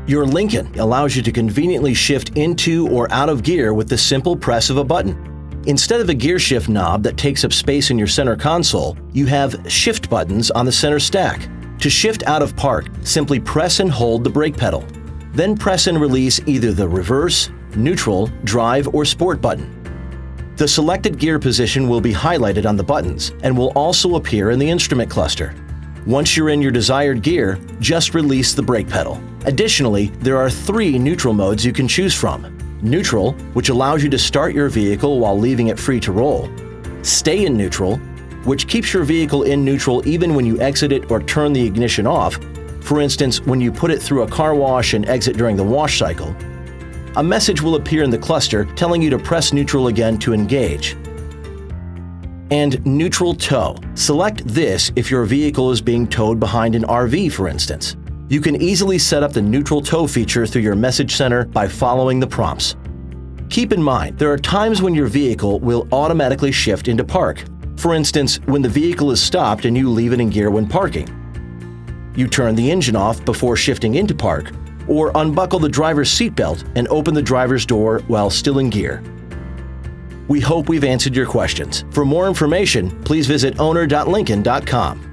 Your Lincoln allows you to conveniently shift into or out of gear with the simple press of a button. Instead of a gear shift knob that takes up space in your center console, you have shift buttons on the center stack. To shift out of park, simply press and hold the brake pedal. Then press and release either the reverse, neutral, drive, or sport button. The selected gear position will be highlighted on the buttons and will also appear in the instrument cluster. Once you're in your desired gear, just release the brake pedal. Additionally, there are 3 neutral modes you can choose from. Neutral, which allows you to start your vehicle while leaving it free to roll. Stay in neutral, which keeps your vehicle in neutral even when you exit it or turn the ignition off, for instance, when you put it through a car wash and exit during the wash cycle. A message will appear in the cluster telling you to press neutral again to engage. And neutral tow. Select this if your vehicle is being towed behind an RV, for instance. You can easily set up the neutral tow feature through your message center by following the prompts. Keep in mind, there are times when your vehicle will automatically shift into park. For instance, when the vehicle is stopped and you leave it in gear when parking. You turn the engine off before shifting into park, or unbuckle the driver's seatbelt and open the driver's door while still in gear. We hope we've answered your questions. For more information, please visit owner.lincoln.com.